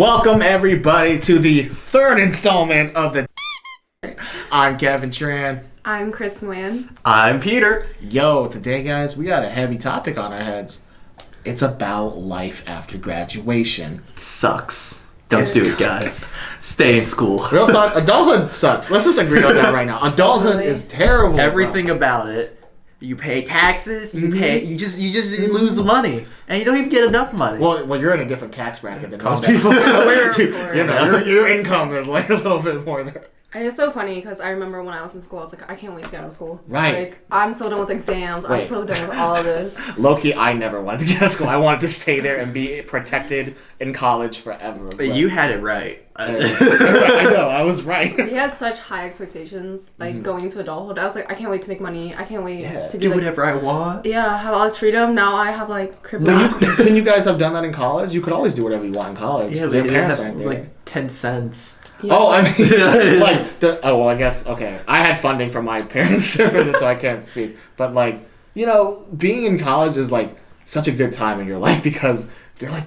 Welcome everybody to the third installment of the I'm Kevin Tran. I'm Chris Nguyen. I'm Peter. Yo, today guys, we got a heavy topic on our heads. It's about life after graduation. It sucks. Don't do it, guys. Stay in school. Real talk, adulthood sucks. Let's just agree on that right now. Adulthood is terrible. Everything about it. You pay taxes, you just lose money. And you don't even get enough money. Well, you're in a different tax bracket than most people, so your income is like a little bit more there. And it's so funny because I remember when I was in school, I was like, I can't wait to get out of school. Right. Like, I'm so done with exams. I'm so done with all of this. Low-key, I never wanted to get out of school. I wanted to stay there and be protected in college forever. But you had it right. I know, I was right. We had such high expectations, like, going into adulthood. I was like, I can't wait to make money. I can't wait to do like, whatever I want. Yeah, have all this freedom. Now I have, like, crypto. Couldn't you guys have done that in college? You could always do whatever you want in college. Yeah, your but parents have, aren't there. like 10 cents. Yeah. Oh, I mean, I guess, okay. I had funding from my parents, so I can't speak. But, like, being in college is, like, such a good time in your life because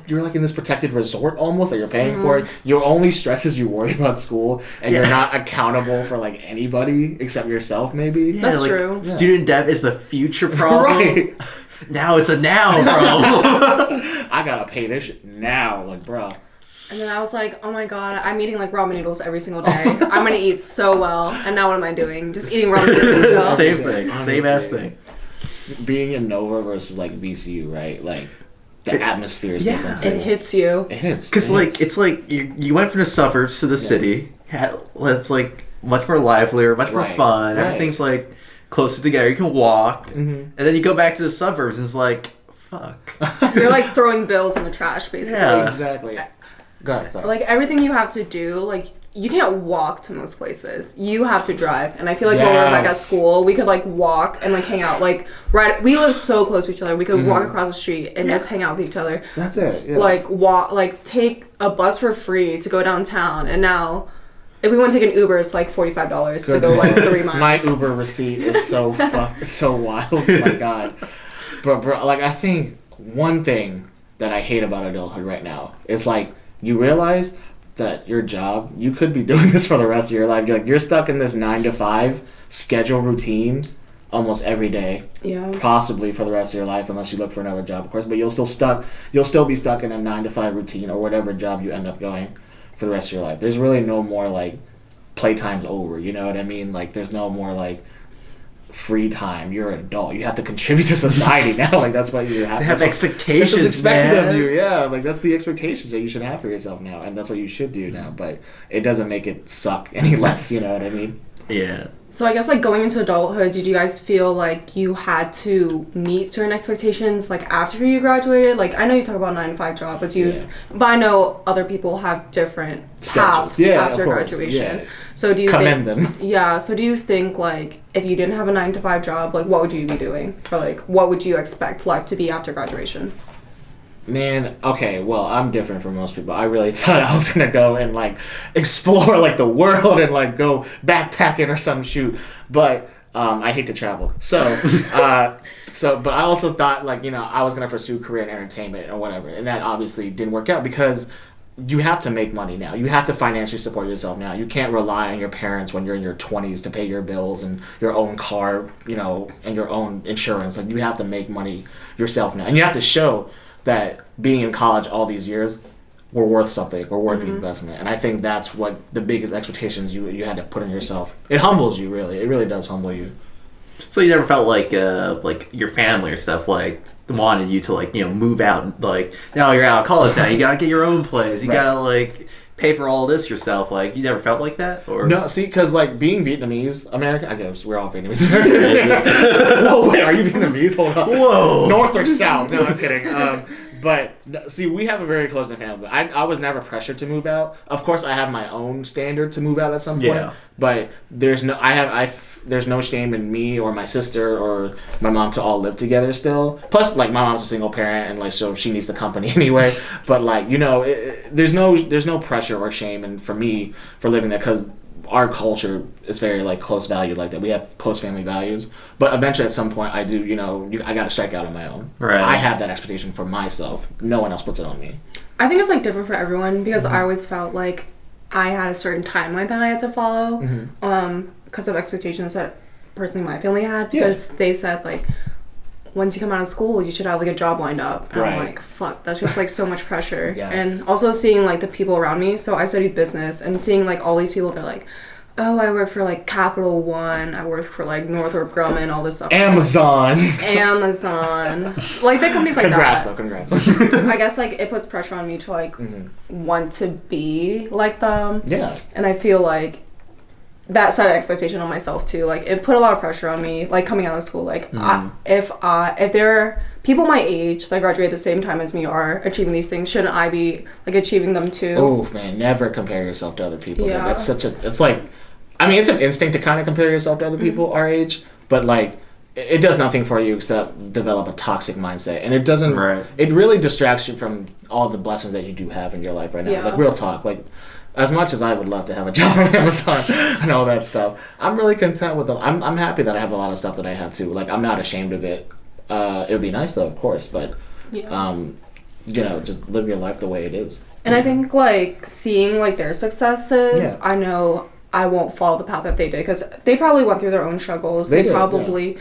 you're like in this protected resort almost that you're paying for. Your only stress is you worry about school, and you're not accountable for, like, anybody except yourself, maybe. Yeah, that's true. Student debt is a future problem. Right. Now it's a now problem. I gotta pay this shit now, like, bro. And then I was like, oh my god, I'm eating like ramen noodles every single day. I'm gonna eat so well. And now what am I doing? Just eating ramen noodles still. Same thing. Same ass thing. Being in Nova versus like VCU, right? Like the atmosphere is different. It hits you. It hits. Because like it's like you went from the suburbs to the city. It's like much more livelier, much more fun. Right. Everything's like closer together. You can walk, and then you go back to the suburbs, and it's like, fuck. You're like throwing bills in the trash, basically. Yeah, exactly. Go ahead, sorry. Like everything you have to do, like you can't walk to most places. You have to drive. And I feel like when we were back at school, we could like walk and like hang out. Like we live so close to each other. We could walk across the street and just hang out with each other. That's it. Yeah. Like take a bus for free to go downtown. And now, if we want to take an Uber, it's like $45 to go like 3 miles. My Uber receipt is so it's so wild. Oh my god. But bro, like I think one thing that I hate about adulthood right now is like you realize that your job, you could be doing this for the rest of your life. You're stuck in this 9 to 5 schedule routine almost every day. Yeah. Possibly for the rest of your life, unless you look for another job, of course. But you'll still be stuck in a 9 to 5 routine or whatever job you end up going for the rest of your life. There's really no more like playtime's over. You know what I mean? Like there's no more like free time. You're an adult. You have to contribute to society now. Like that's what you have. They have expectations. That's what's expected of you. Yeah, like that's the expectations that you should have for yourself now, and that's what you should do now. But it doesn't make it suck any less. You know what I mean? Yeah. So I guess like going into adulthood, did you guys feel like you had to meet certain expectations like after you graduated? Like I know you talk about 9 to 5 job, but I know other people have different paths after graduation. Yeah. So do you commend them? Yeah. So do you think like if you didn't have a 9 to 5 job, like what would you be doing, or like what would you expect life to be after graduation? Man, okay, well, I'm different from most people. I really thought I was gonna go and like explore like the world and like go backpacking or some shoot, but I hate to travel. So, but I also thought like I was gonna pursue career in entertainment or whatever, and that obviously didn't work out because you have to make money now. You have to financially support yourself now. You can't rely on your parents when you're in your 20s to pay your bills and your own car, and your own insurance. Like you have to make money yourself now, and you have to show that being in college all these years were worth something, or worth the investment. And I think that's what the biggest expectations you had to put on yourself. It humbles you, really. It really does humble you. So you never felt like your family or stuff like wanted you to like move out, like now you're out of college now, you gotta get your own place, you gotta like pay for all this yourself. Like you never felt like that? Or no, see, because like being Vietnamese American, I guess we're all Vietnamese Americans. Whoa, wait, are you Vietnamese? Hold on. Whoa. North or south? No, I'm kidding. But see, we have a very close-knit family. I was never pressured to move out. Of course, I have my own standard to move out at some point. Yeah. But there's no shame in me or my sister or my mom to all live together still. Plus, like my mom's a single parent, and like so she needs the company anyway. But like there's no pressure or shame, and for me for living there because our culture is very like close valued like that. We have close family values, but eventually at some point I do, I got to strike out on my own. Right. I have that expectation for myself. No one else puts it on me. I think it's like different for everyone because I always felt like I had a certain timeline that I had to follow because of expectations that personally my family had, because they said like, once you come out of school, you should have like a job lined up. And I'm like, fuck, that's just like so much pressure. Yes. And also seeing like the people around me. So I studied business and seeing like all these people, they're like, oh, I work for like Capital One. I work for like Northrop Grumman, all this stuff. Amazon. Like big companies like congrats, that. Congrats. I guess like it puts pressure on me to like want to be like them. Yeah. And I feel like that set an expectation on myself too. Like it put a lot of pressure on me, like coming out of school. Like if there are people my age that graduate at the same time as me are achieving these things, shouldn't I be like achieving them too? Oh man, never compare yourself to other people. Yeah. That's it's like, I mean, it's an instinct to kind of compare yourself to other people our age, but like it does nothing for you except develop a toxic mindset, and it doesn't. Right. It really distracts you from all the blessings that you do have in your life right now. Yeah. Like real talk, like. As much as I would love to have a job from Amazon and all that stuff, I'm really content with them. I'm happy that I have a lot of stuff that I have too. Like I'm not ashamed of it. It would be nice though, of course, but just live your life the way it is. And I think like seeing like their successes, I know I won't follow the path that they did because they probably went through their own struggles. They probably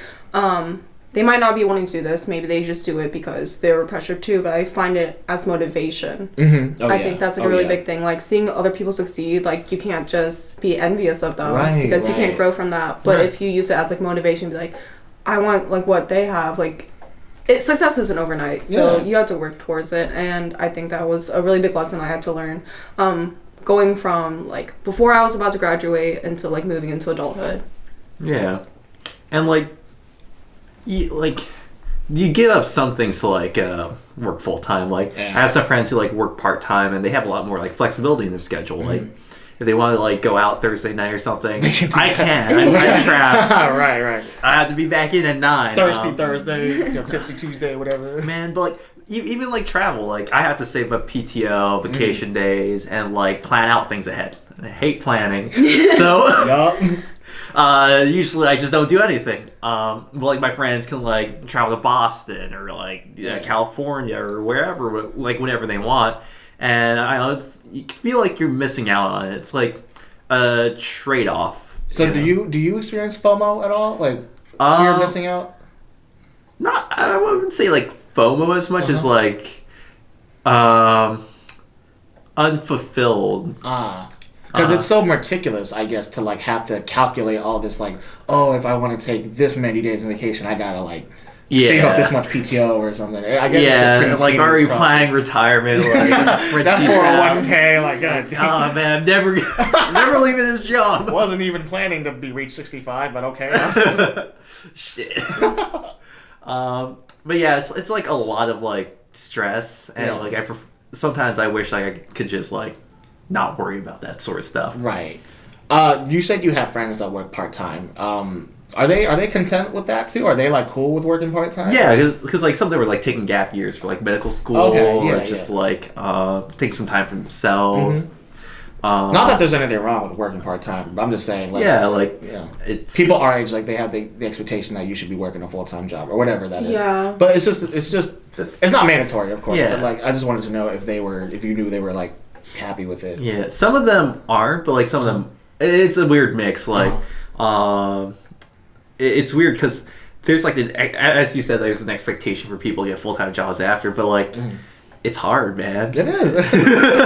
they might not be wanting to do this. Maybe they just do it because they were pressured too. But I find it as motivation. Mm-hmm. I think that's like a really big thing. Like seeing other people succeed, like you can't just be envious of them because you can't grow from that. But if you use it as like motivation, be like, I want like what they have. Like, success isn't overnight, so you have to work towards it. And I think that was a really big lesson I had to learn. Going from like before I was about to graduate into like moving into adulthood. Yeah, and like. You give up some things to like work full time. Like I have some friends who like work part time, and they have a lot more like flexibility in their schedule. Mm-hmm. Like if they want to like go out Thursday night or something, I can. I'm trapped. Right. I have to be back in at 9. Thursday, tipsy Tuesday, whatever. Man, but like even like travel, like I have to save up PTO, vacation days, and like plan out things ahead. I hate planning, so. Usually I just don't do anything. But like my friends can like travel to Boston or like California or wherever, like whenever they want. And you feel like you're missing out on it. It's like a trade-off. So do you experience FOMO at all? Like fear of missing out? Not, I wouldn't say like FOMO as much as like unfulfilled. Because it's so meticulous, I guess, to like have to calculate all this. Like, oh, if I want to take this many days of vacation, I gotta like save up this much PTO or something. I guess it's a pretty like already planning retirement, like that 401k, like God. Oh man, I'm never leaving this job. Wasn't even planning to be reach 65, but okay. Shit. But yeah, it's like a lot of like stress, and like sometimes I wish like I could just like. Not worry about that sort of stuff. Right. You said you have friends that work part-time. Are they content with that too? Are they like cool with working part-time? Yeah, because like some of them were like taking gap years for like medical school or just like take some time for themselves. Mm-hmm. Not that there's anything wrong with working part-time, but I'm just saying like it's people our age, like they have the expectation that you should be working a full-time job or whatever that is. Yeah. But it's not mandatory, of course. Yeah. But like I just wanted to know if you knew they were like happy with it. Yeah, some of them aren't, but like some of them, it's a weird mix. Like, it's weird because there's like as you said, there's an expectation for people to get full-time jobs after, but like, it's hard, man. It is.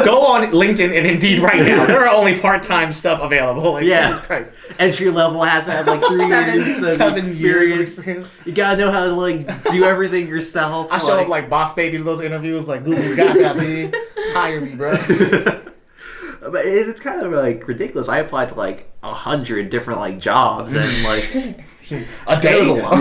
Go on LinkedIn and Indeed right now. There are only part-time stuff available. Like, Jesus Christ. Entry level has to have like 3 years of experience. You gotta know how to like do everything yourself. I show up like boss baby to those interviews, like, Google got me. Hire me, bro. But it's kind of like ridiculous. I applied to like 100 different like jobs and like a day was a lot.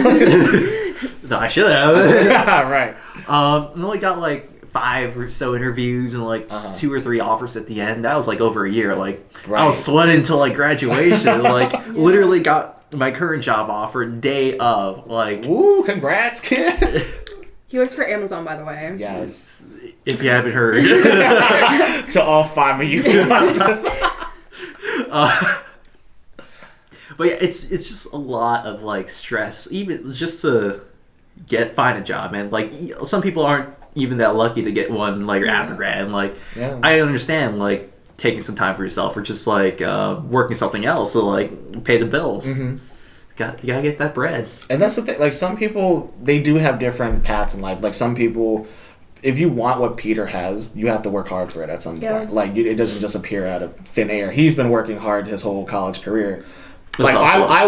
No, I should have. Right. I only got like 5 or so interviews and like 2 or 3 offers at the end. That was like over a year. Like I was sweating until like graduation. Like literally got my current job offer day of. Like, woo! Congrats, kid. He works for Amazon, by the way. Yes. If you haven't heard. To all 5 of you who watched this. But yeah, it's just a lot of like stress, even just to find a job, man. Like some people aren't even that lucky to get one like after grad. And like I understand like taking some time for yourself or just like working something else to like pay the bills. You gotta get that bread. And that's the thing. Like some people, they do have different paths in life. Like some people, if you want what Peter has, you have to work hard for it at some point. Like it doesn't just appear out of thin air. He's been working hard his whole college career. Like I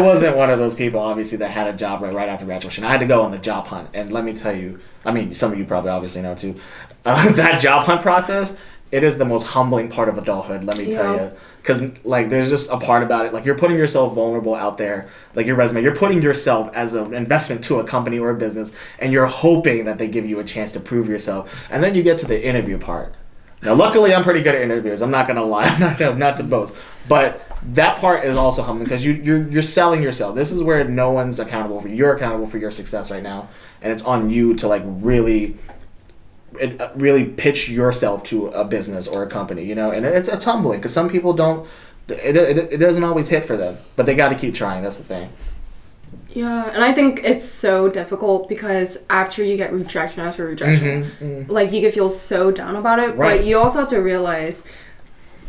wasn't one of those people obviously that had a job right after graduation. I had to go on the job hunt, and let me tell you, I mean some of you probably obviously know too, that job hunt process, it is the most humbling part of adulthood, let me tell you, because like there's just a part about it, like you're putting yourself vulnerable out there, like your resume, you're putting yourself as an investment to a company or a business, and you're hoping that they give you a chance to prove yourself, and then you get to the interview part. Now, luckily, I'm pretty good at interviews. I'm not gonna lie. I'm not to boast, but that part is also humbling because you're selling yourself. This is where no one's accountable for you. You're accountable for your success right now, and it's on you to like really pitch yourself to a business or a company. You know, and it's humbling because some people don't. It doesn't always hit for them, but they got to keep trying. That's the thing. Yeah, and I think it's so difficult because after you get rejection after rejection, like you can feel so down about it, but you also have to realize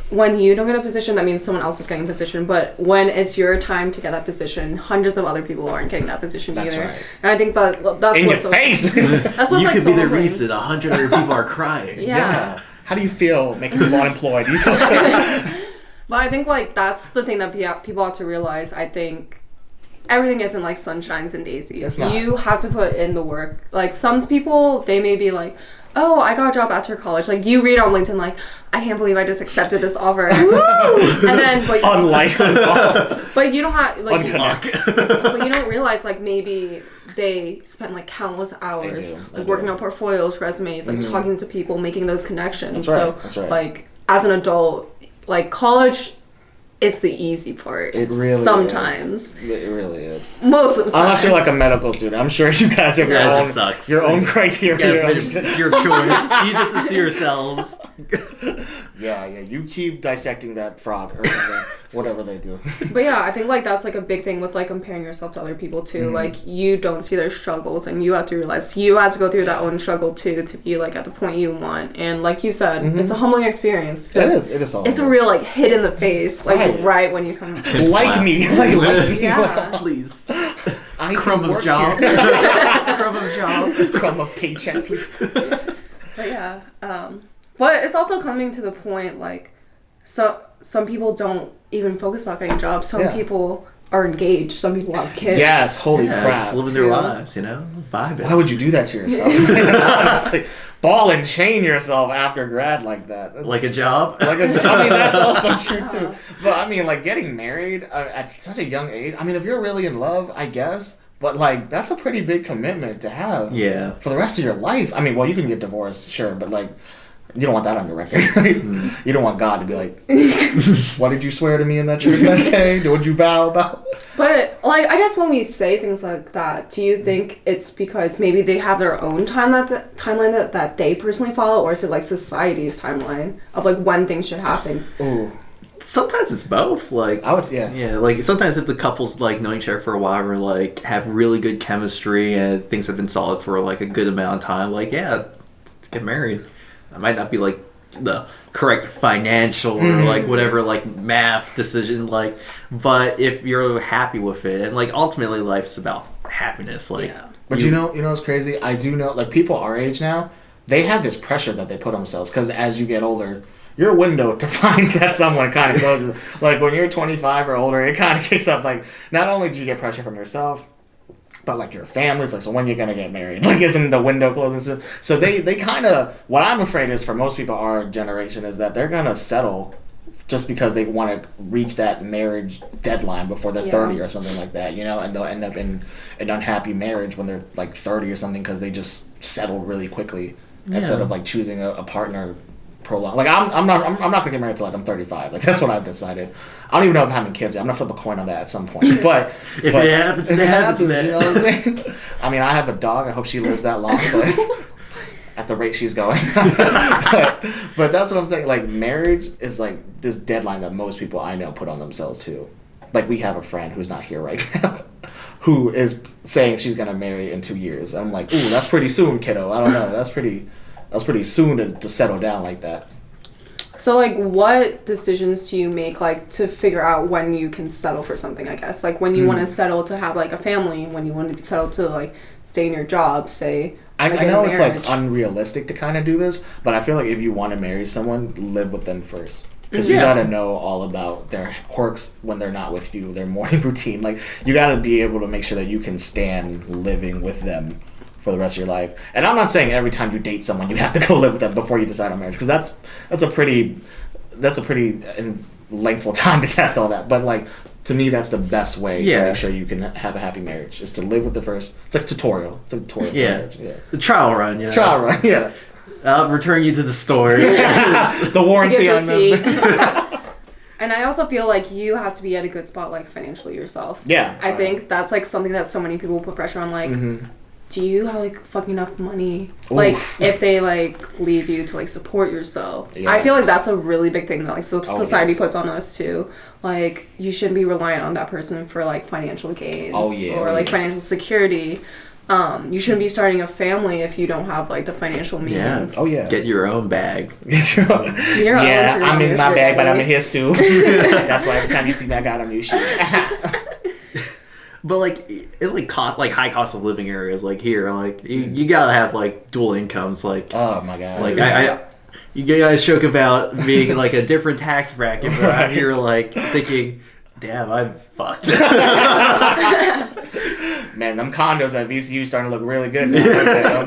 when you don't get a position, that means someone else is getting a position, but when it's your time to get that position, hundreds of other people aren't getting that position either. Right. And I think that's in what's your face. That's what's you like could so be the humbling. reason 100 other people are crying. Yeah. How do you feel making people unemployed? Do you feel But I think like that's the thing that people have to realize. I think everything isn't like sunshines and daisies. You have to put in the work. Like some people, they may be like, oh, I got a job after college. Like you read on LinkedIn like, I can't believe I just accepted this offer. Woo! And then but you don't have like but you don't realize like maybe they spent like countless hours like working on portfolios, resumes, like talking to people, making those connections. That's right. Like as an adult, like college, it's the easy part. It really sometimes. It really is. Most of the time. Unless you're like a medical student. I'm sure you guys have your own criteria. It's your choice. You get to see yourselves. Yeah. You keep dissecting that frog or whatever they do. But yeah, I think like that's like a big thing with like comparing yourself to other people too. Like you don't see their struggles, and you have to realize you have to go through that own struggle too to be like at the point you want. And like you said, it's a humbling experience. It is humbling. It's a real like hit in the face, like right when you come. Like me. Yeah. Please. Crumb of job. Crumb of paycheck, please. But yeah, but it's also coming to the point like, some people don't even focus about getting jobs. Some people are engaged. Some people have kids. Yes, holy crap. Just living their lives, you know? Vibing. Why would you do that to yourself? Honestly, ball and chain yourself after grad like that. Like a job? I mean, that's also true too. But I mean, like getting married at such a young age. I mean, if you're really in love, I guess. But like, that's a pretty big commitment to have. Yeah. For the rest of your life. I mean, well, you can get divorced, sure, but like, you don't want that on your record, right? You don't want God to be like, what did you swear to me in that church that day? What did you vow about? But, like, I guess when we say things like that, do you think it's because maybe they have their own timeline that they personally follow, or is it, like, society's timeline of, like, when things should happen? Ooh. Sometimes it's both. Like like sometimes if the couples like know each other for a while or like have really good chemistry and things have been solid for like a good amount of time, like let's get married. It might not be like the correct financial or like whatever like math decision, like, but if you're happy with it, and like ultimately life's about happiness, like. Yeah. But you know what's crazy? I do know like people our age now, they have this pressure that they put on themselves because as you get older, your window to find that someone kind of closes. Like when you're 25 or older, it kind of kicks up. Like not only do you get pressure from yourself, but like your family's like, so when you're gonna get married? Like isn't the window closing soon? So they kind of, what I'm afraid is for most people our generation is that they're gonna settle just because they want to reach that marriage deadline before they're 30 or something like that, you know, and they'll end up in an unhappy marriage when they're like 30 or something because they just settle really quickly instead of like choosing a partner. Like I'm not gonna get married till like I'm 35. Like that's what I've decided. I don't even know if I'm having kids yet. I'm gonna flip a coin on that at some point. But if it happens, it happens, man. You know what I'm saying? I mean, I have a dog. I hope she lives that long. But at the rate she's going, but that's what I'm saying. Like marriage is like this deadline that most people I know put on themselves too. like we have a friend who's not here right now, who is saying she's gonna marry in 2 years. I'm like, ooh, that's pretty soon, kiddo. I don't know. That's pretty soon to settle down like that. So, like, what decisions do you make, like, to figure out when you can settle for something, I guess? Like, when you want to settle to have, like, a family, when you want to settle to, like, stay in your job, say, I like, know in it's, marriage. like, unrealistic to kind of do this, but I feel like if you want to marry someone, live with them first. Because you gotta know all about their quirks when they're not with you, their morning routine. Like, you gotta be able to make sure that you can stand living with them for the rest of your life. And I'm not saying every time you date someone you have to go live with them before you decide on marriage, because that's a pretty lengthful time to test all that. But like, to me, that's the best way to make sure you can have a happy marriage, is to live with the first. It's like a tutorial. It's a tutorial for marriage. Yeah, the trial run. Yeah, trial run. Yeah, I'll return you to the store. The warranty on this. And I also feel like you have to be at a good spot, like, financially yourself. Yeah, I think that's, like, something that so many people put pressure on, like, do you have, like, fucking enough money? Oof. Like, if they, like, leave you to, like, support yourself. Yes. I feel like that's a really big thing that, like, society puts on us, too. Like, you shouldn't be reliant on that person for, like, financial gains. Or, like, financial security. You shouldn't be starting a family if you don't have, like, the financial means. Yeah. Oh, yeah. Get your own bag. I'm in my bag, but I'm in his, too. That's why every time you see me, I got on new shoes. But like in like high cost of living areas like here, like you gotta have like dual incomes. Like, oh my god, like you guys joke about being like a different tax bracket, but I'm here like thinking, damn, I'm fucked. Man, them condos at VCU starting to look really good now.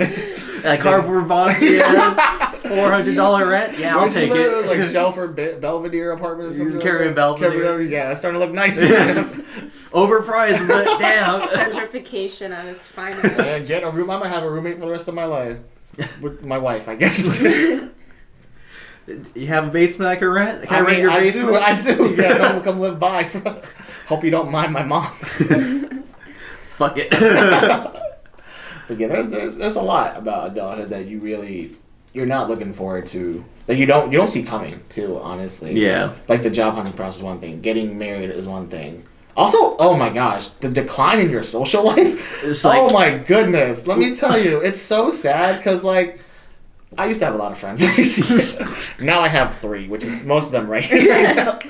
That cardboard box, $400 rent. Yeah, I'll take it. It was like Shelford Belvedere apartments. Carrying Belvedere. Yeah, it's starting to look nice. Overpriced, but damn. Gentrification at its finest. Yeah, get a room. I'm gonna have a roommate for the rest of my life with my wife, I guess. You have a basement I can rent? Can I rent your basement? I do. Yeah, come live by. Hope you don't mind my mom. Fuck it. But yeah, there's a lot about adulthood that you're not looking forward to, that you don't see coming too, honestly. Yeah. Like the job hunting process is one thing. Getting married is one thing. Also, oh my gosh, the decline in your social life. It's like, oh my goodness. Let me tell you, it's so sad because like, I used to have a lot of friends. Now I have 3, which is most of them right now.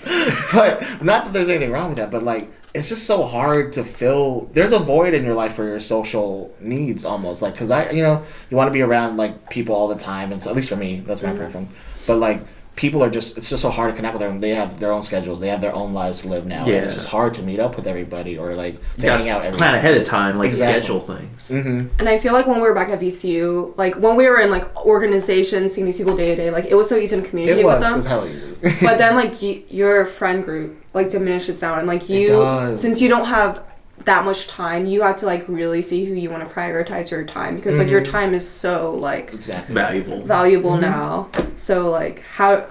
But not that there's anything wrong with that, but like, it's just so hard to fill. There's a void in your life for your social needs almost. Like, because you want to be around like people all the time. And so, at least for me, that's my preference. But like, people it's just so hard to connect with them. They have their own schedules. They have their own lives to live now. Yeah. And it's just hard to meet up with everybody or like to hang out every plan ahead of time, like exactly. schedule things. Mm-hmm. And I feel like when we were back at VCU, like when we were in like organizations, seeing these people day to day, like it was so easy to communicate with them. It was hella easy. But then like your friend group like diminishes down, and like since you don't have that much time, you have to like really see who you want to prioritize your time, because like your time is so like valuable now. So like how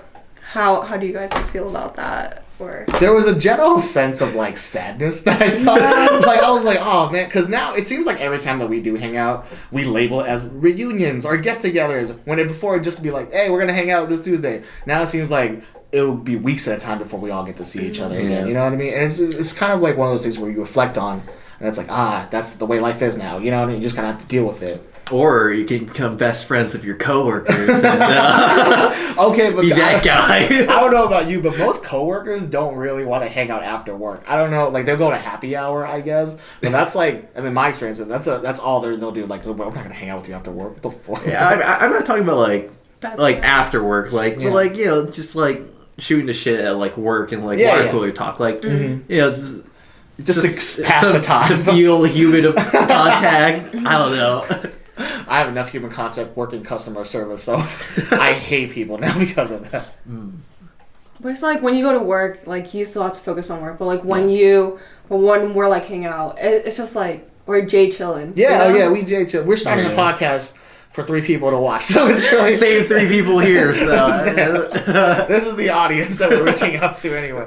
do you guys feel about that? Or there was a general sense of like sadness that I felt. Like I was like, oh man, because now it seems like every time that we do hang out, we label it as reunions or get-togethers. When before it just to be like, hey, we're gonna hang out this Tuesday. Now it seems like it will be weeks at a time before we all get to see each other again. You know what I mean? And it's kind of like one of those things where you reflect on, and it's like, that's the way life is now. You know what I mean? You just kind of have to deal with it. Or you can become best friends with your coworkers. And, okay, but be that guy. I don't know about you, but most coworkers don't really want to hang out after work. I don't know, like they'll go to happy hour, I guess. But that's like, I mean, my experience, that's all they'll do. Like, I'm not gonna hang out with you after work. What the fuck? Yeah, I'm not talking about like after work, like, but like just like shooting the shit at like work and like water cooler talk, like just to pass the time, to feel human contact. I don't know. I have enough human contact working customer service, so I hate people now because of that. But it's like when you go to work, like you still have to focus on work. But like when we're like hang out, it's just like we're Jay chilling. Yeah, you know? We Jay chill. We're starting a podcast for 3 people to watch, so it's really same 3 people here. So this is the audience that we're reaching out to anyway.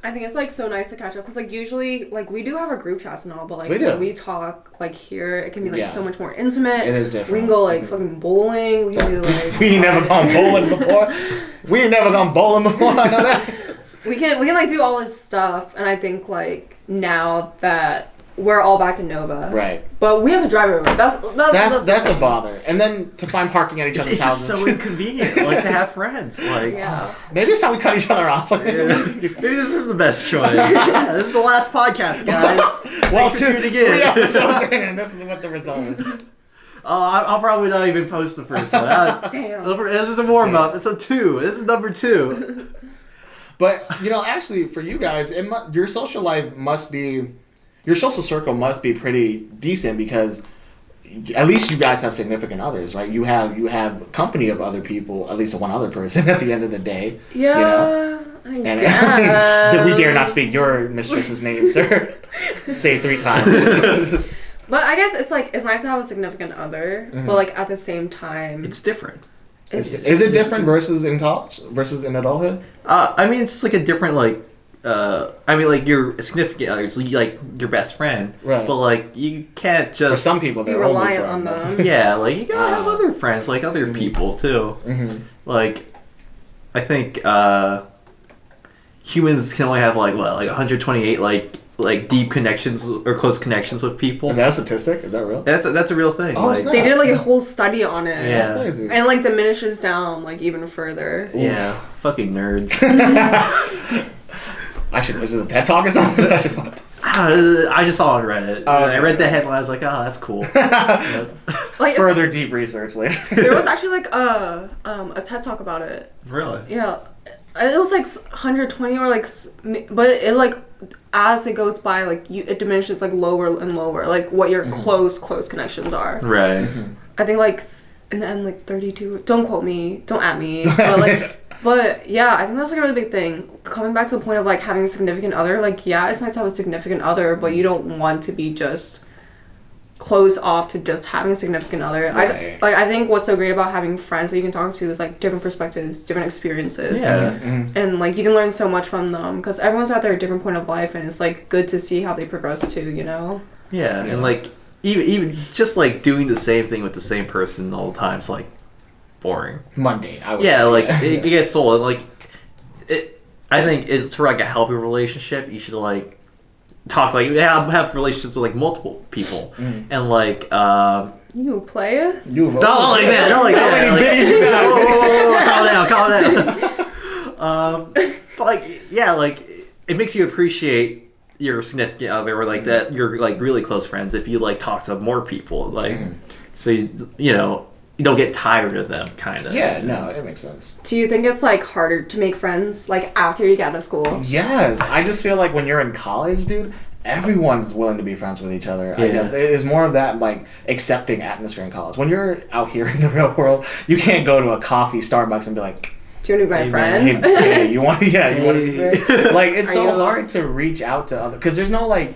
I think it's like so nice to catch up because like usually like we do have our group chats and all, but like when we talk like here, it can be like so much more intimate. It is different. We can go like fucking bowling. We can do like we ain't never gone bowling before. We ain't never gone bowling before. I know that. we can like do all this stuff, and I think like now that we're all back in Nova, Right. But we have to drive everywhere. That's a bother. And then to find parking at each other's It's houses. just so inconvenient, like to have friends. Like, yeah. Maybe that's how we cut each other off. Like, maybe this is the best choice. Yeah, this is the last podcast, guys. well, Thanks for tuning in. 3 episodes in, and this is what the result is. I'll probably not even post the first one. Damn. This is a warm up. It's a 2. This is number 2. But actually, for you guys, your social life must be, your social circle must be pretty decent because at least you guys have significant others, right? You have company of other people, at least one other person at the end of the day. Yeah. I guess. We dare not speak your mistress's name, sir. Say 3 times. But I guess it's like it's nice to have a significant other, but like at the same time, It's different. Is it different versus in college versus in adulthood? I mean, it's just like a different like your significant other, it's like your best friend, right? But like you can't just for some people they're be only reliant on friends. them. Yeah, like you gotta have other friends, like other people too. Mm-hmm. Like I think humans can only have like 128 like deep connections or close connections with people. Is that a statistic? Is that real? That's a real thing. Oh, like, snap. they did like a whole study on it. Yeah. That's crazy. And like diminishes down like even further. yeah, fucking nerds. Is it a TED Talk or something? I just saw it on Reddit. Oh, I read the headline. I was like, oh, that's cool. Like Further deep research later. there was actually like a TED Talk about it. Really? Yeah, it was like 120 or like, but it like as it goes by like it diminishes like lower and lower like what your close connections are. Right. I think like in the end like 32. Don't quote me. Don't at me. But like. But yeah, I think that's like a really big thing. Coming back to the point of like having a significant other, like yeah, it's nice to have a significant other, but you don't want to be just closed off to just having a significant other. Right. I think what's so great about having friends that you can talk to is like different perspectives, different experiences. Yeah. And like you can learn so much from them because everyone's at their different point of life, and it's like good to see how they progress too, Yeah, and like even just like doing the same thing with the same person all the time is like boring. Monday, I would Yeah, say. like it gets old. Like I think it's for like a healthy relationship. You should like talk like have relationships with like multiple people and like You play it? Don't not like that. Not like How that. many biddies you got? Calm down. But like yeah, like it makes you appreciate your significant other or like that you're like really close friends if you like talk to more people like so you don't get tired of them, kind of. Yeah, no, it makes sense. Do you think it's like harder to make friends like after you get out of school? Yes, I just feel like when you're in college, dude, everyone's willing to be friends with each other. I Yeah. guess there's more of that like accepting atmosphere in college. When you're out here in the real world, you can't go to a coffee Starbucks and be like, Do you want to be my "Hey, friend? man, hey, you want to be friends?" Like it's Are so you hard to reach out to other because there's no like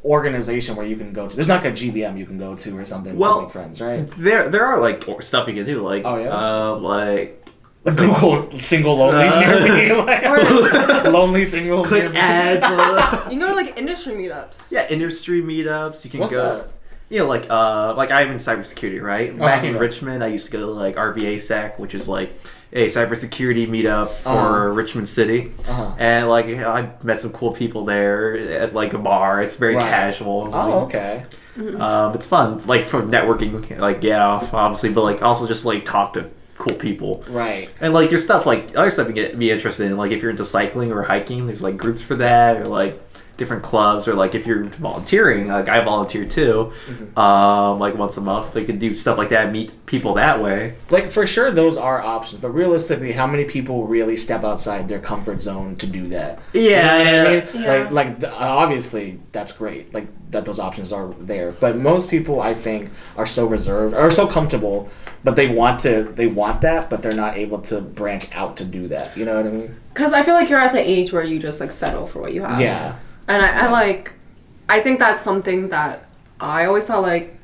organization where you can go to. There's not like a GBM you can go to or something to make friends, right? There are like stuff you can do like Oh, yeah? like Google single lonelies near me, like, lonely singles. near click me. ads. You can go to like industry meetups. Yeah, industry meetups. You can What's go. that? You know, like I'm in cybersecurity, right? Back in yeah. Richmond, I used to go to like RVA SEC, which is like a cybersecurity meetup for Richmond City, and like I met some cool people there at like a bar. It's very casual. Oh, okay. It's fun, like for networking, like obviously, but like also just like talk to cool people. Right. And like there's stuff like other stuff you get be interested in. Like if you're into cycling or hiking, there's like groups for that, or like different clubs, or like if you're volunteering, like I volunteer too, like once a month. They can do stuff like that, meet people that way. Like for sure, those are options, but realistically, how many people really step outside their comfort zone to do that? Yeah, You know what I mean? Yeah. Like obviously that's great. Like that those options are there, but most people I think are so reserved or so comfortable, but they want that, but they're not able to branch out to do that. You know what I mean? Because I feel like you're at the age where you just like settle for what you have. Yeah. And I think that's something that I always thought like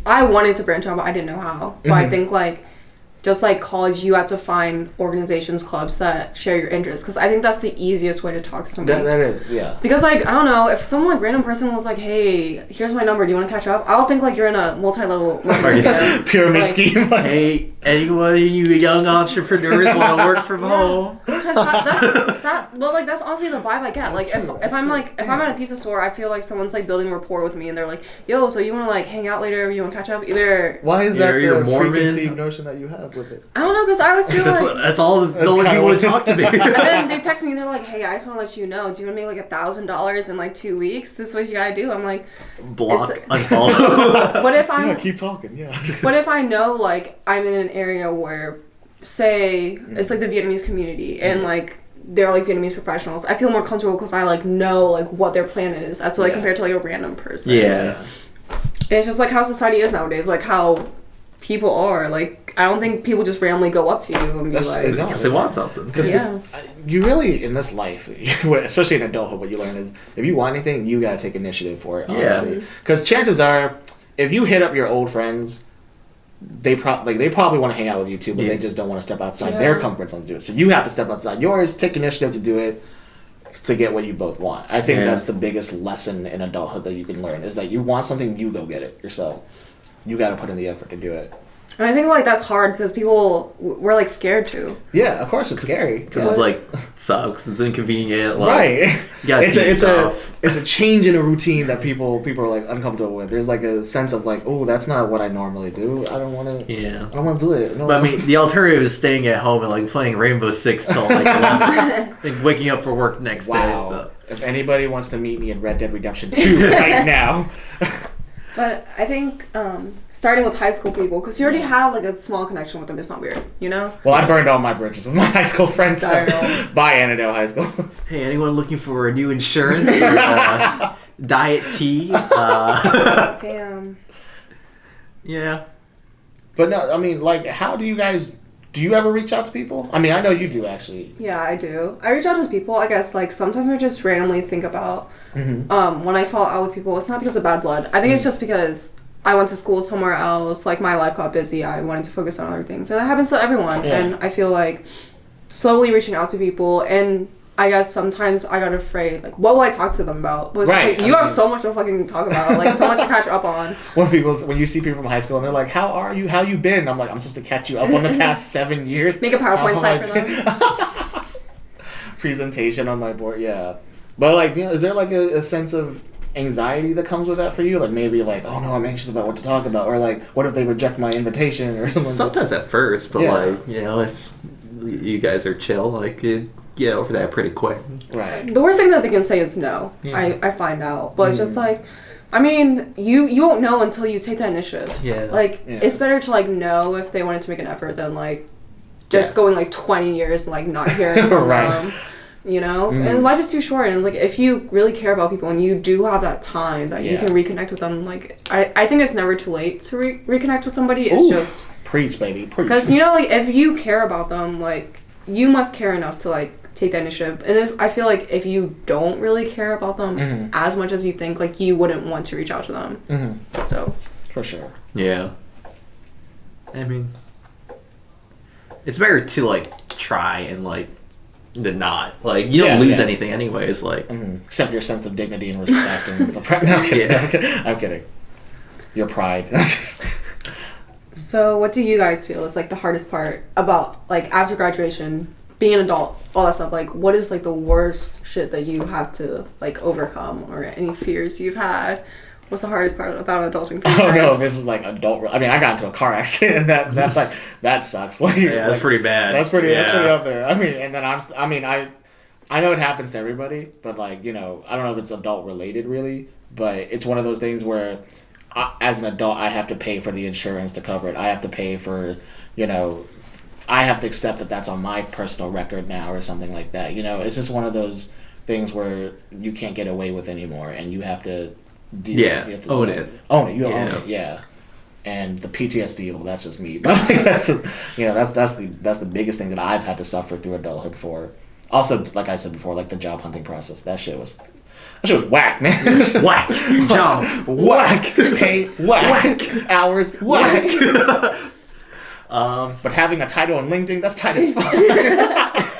I wanted to branch out, but I didn't know how. But I think like just like college, you have to find organizations, clubs that share your interests. Because I think that's the easiest way to talk to somebody. That is, yeah. Because like, I don't know, if some like random person was like, hey, here's my number, do you want to catch up? I'll think like you're in a multi-level pyramid scheme. Hey, anyone of you young entrepreneurs want to work from home? Because well, like that's honestly the vibe I get. Like if I'm at a pizza store, I feel like someone's like building rapport with me, and they're like, yo, so you want to like hang out later? You want to catch up? Either. Why is that the Mormon preconceived notion that you have with it? I don't know, because I always feel like that's all the only people would talk to me. And then they text me, and they're like, hey, I just want to let you know, do you want to make like $1,000 in like 2 weeks? This is what you gotta do. I'm like, block, unfollow. What if I'm keep talking, yeah. What if I know like I'm in an area where, say, it's like the Vietnamese community, and like they're like Vietnamese professionals, I feel more comfortable because I like know like what their plan is as to like compared to like a random person. Yeah. And it's just like how society is nowadays, like how people are. Like I don't think people just randomly go up to you and be because they want something. Because you really, in this life, especially in adulthood, what you learn is if you want anything, you gotta take initiative for it. Honestly, because chances are, if you hit up your old friends, they probably want to hang out with you too, but they just don't want to step outside their comfort zone to do it. So you have to step outside yours, take initiative to do it, to get what you both want. I think that's the biggest lesson in adulthood that you can learn, is that you want something, you go get it yourself. You got to put in the effort to do it. And I think like that's hard because people we're like scared to. Yeah, of course it's scary because it's like sucks. It's inconvenient. Like, right. It's a change in a routine that people are like uncomfortable with. There's like a sense of like, oh, that's not what I normally do. I don't want to. Yeah. I don't want to do it. No. But I mean, the alternative is staying at home and like playing Rainbow Six till like 11, like waking up for work next day. So. If anybody wants to meet me in Red Dead Redemption 2 right now. But I think starting with high school people, because you already have like a small connection with them, it's not weird, you know? Well, I burned all my bridges with my high school friends. So bye, Annandale High School. Hey, anyone looking for a new insurance or diet tea? Damn. Yeah. But no, I mean, like, how do you guys... Do you ever reach out to people? I mean, I know you do, actually. Yeah, I do. I reach out to people, I guess, like, sometimes I just randomly think about when I fall out with people. It's not because of bad blood. I think it's just because I went to school somewhere else, like, my life got busy, I wanted to focus on other things. And that happens to everyone. Yeah. And I feel like slowly reaching out to people, and I guess sometimes I got afraid, like, what will I talk to them about? But right. Like, you have so much to fucking talk about, like, so much to catch up on. When you see people from high school and they're like, how are you? How you been? I'm like, I'm supposed to catch you up on the past 7 years. Make a PowerPoint slide for them. Presentation on my board, yeah. But, like, you know, is there, like, a sense of anxiety that comes with that for you? Like, maybe, like, oh, no, I'm anxious about what to talk about. Or, like, what if they reject my invitation or something? Sometimes at first, but, like, you know, if you guys are chill, like, get over that pretty quick. Right. The worst thing that they can say is no. Yeah. I find out. But it's just, like, I mean, you won't know until you take that initiative. Yeah. Like, it's better to, like, know if they wanted to make an effort than, like, just going, like, 20 years and, like, not hearing from them. You know? And life is too short, and like if you really care about people and you do have that time that you can reconnect with them, like I think it's never too late to reconnect with somebody. It's just preach, baby, preach. Because, you know, like if you care about them, like you must care enough to like take that initiative. And I feel like if you don't really care about them as much as you think, like you wouldn't want to reach out to them. So for sure. Yeah. I mean, it's better to like try and like than not. Like, you don't lose anything anyways. Like, except your sense of dignity and respect. And no, I'm kidding. I'm kidding. Your pride. So, what do you guys feel is like the hardest part about like after graduation, being an adult, all that stuff? Like, what is like the worst shit that you have to like overcome, or any fears you've had? What's the hardest part about adulting? Oh no, this is like adult. I mean, I got into a car accident, and that like that sucks. Like, that's pretty bad. That's pretty up there. I mean, and then I know it happens to everybody, but like, you know, I don't know if it's adult related really, but it's one of those things where, as an adult, I have to pay for the insurance to cover it. I have to pay for, you know, I have to accept that that's on my personal record now or something like that. You know, it's just one of those things where you can't get away with anymore, and you have to. Own it. Own it. Yeah. And the PTSD, well, that's just me. But like, that's the biggest thing that I've had to suffer through adulthood for. Also, like I said before, like the job hunting process. That shit was whack, man. Whack. Jobs. Whack. Pay. Whack. Hours. Whack. But having a title on LinkedIn, that's tight as fuck.